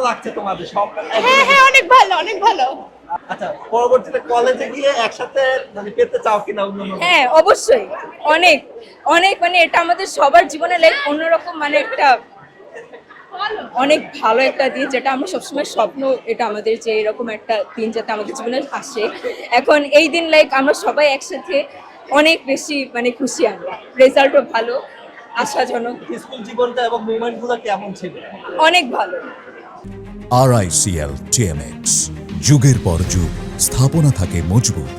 লাগছে তোমাদের সব? হ্যাঁ হ্যাঁ, অনেক ভালো অনেক ভালো। আচ্ছা, পরবর্তীতে কলেজে গিয়ে একসাথে মানে পেতে চাও কিনা অন্য? হ্যাঁ অবশ্যই, অনেক অনেক মানে এটা আমাদের সবার জীবনে লাইক অন্যরকম মানে একটা অনেক ভালো একটা দিন, যেটা আমরা সবসময় স্বপ্ন, এটা আমাদের যে এরকম একটা দিন যাতে আমাদের জীবনে আসে। এখন এই দিন লাইক আমরা সবাই একসাথে অনেক বেশি মানে খুশি, আমরা রেজাল্টও ভালো, আশাজনক, স্কুল জীবনটা এবং মোমেন্টগুলো কেমন ছিল? অনেক ভালো। RICL TMX, যুগের পর যুগ স্থাপনা থাকে মজবুত।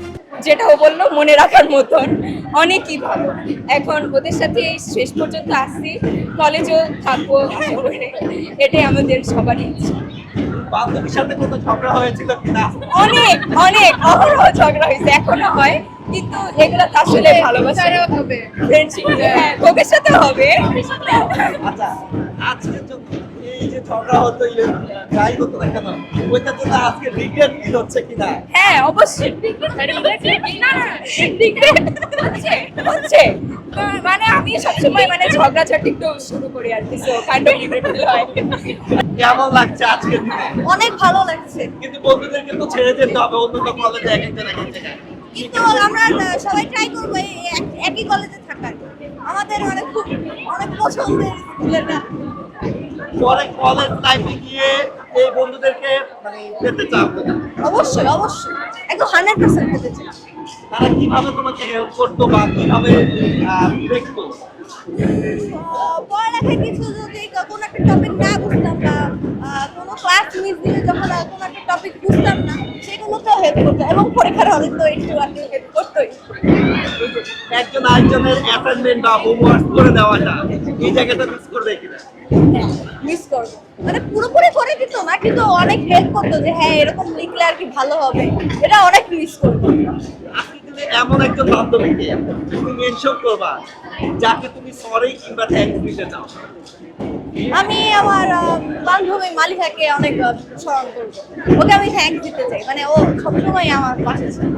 যেটা ও বললো মনে রাখার মতন, অনেকই ভালো। এখন ওদের সাথে এই শেষ পর্যন্ত আসছি, কলেজও থাকবো আশা করি, এটাই আমাদের সবারই ইচ্ছা। বান্ধবীর সাথে কোনো ঝগড়া হয়েছিল কিনা? অনেক অনেক অহরহ ঝগড়া হয়েছে, এখনো হয়, কিন্তু এগুলো তো আসলে ভালোবাসা হবে। ফ্রেন্ডশিপ। হ্যাঁ, তোদের সাথে হবে। আচ্ছা, আজকে এই যে ঝগড়া হতো, যাই হতো না কেন, ওইটা তো আজকে রিগ্রেট ফিল হচ্ছে কিনা? হ্যাঁ অবশ্যই, হচ্ছে মানে আমি সবসময় মানে ঝগড়াঝাটি একটু শুরু করি আর কি, সো কাইন্ড অফ রিগ্রেট হয়। কেমন লাগছে আজকে দিনে? অনেক ভালো লাগছে, কিন্তু বন্ধুদেরকে তো ছেড়ে যেতে হবে, অন্য তো কলেজে এক একজন এক এক জায়গায়। কিন্তু আমরা সবাই ট্রাই করবো এই একই কলেজে থাকার। আমাদের মানে খুব অনেক পছন্দের স্কুলের। পরে কলেজ লাইফে গিয়ে এই বন্ধুদেরকে মানে পেতে চাও কিনা? অবশ্যই অবশ্যই, একদম 100% পেতে চাই। তারা কিভাবে তোমাকে হেল্প করতো বা কিভাবে দেখতো? পড়ালেখায় কিছু যদি কোনো একটা টপিক না বুঝতাম বা কোনো ক্লাস মিস দিলে যখন কোনো একটা টপিক বুঝতাম না, সেগুলোতেও হেল্প করতো, এবং পরীক্ষার হলে তো একটু আগে হেল্প করতোই। একজন আরেকজনের অ্যাসাইনমেন্ট বা হোমওয়ার্ক করে দেওয়াটা, এই জায়গাটা মিস করবে কিনা? মিস করবো, মানে পুরোপুরি করে দিত না, কিন্তু অনেক হেল্প করতো যে হ্যাঁ এরকম লিখলে আর কি ভালো হবে, এটা অনেক মিস করবো। আজকে তুমি এমন একজন বান্ধবীকে তুমি মেনশন করবা যাকে তুমি সরি কিংবা থ্যাঙ্কস দিতে চাও? আমি আমার বান্ধবী মালিহাকে অনেক স্মরণ করবো, ওকে আমি থ্যাঙ্কস দিতে চাই, মানে ও সবসময় আমার পাশে ছিল।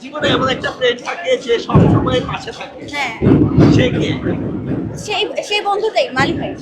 জীবনে এমন একটা ফ্রেন্ড থাকে যে সবসময় পাশে থাকে, হ্যাঁ, সে কে? সেই বন্ধুটাই মালিহাই।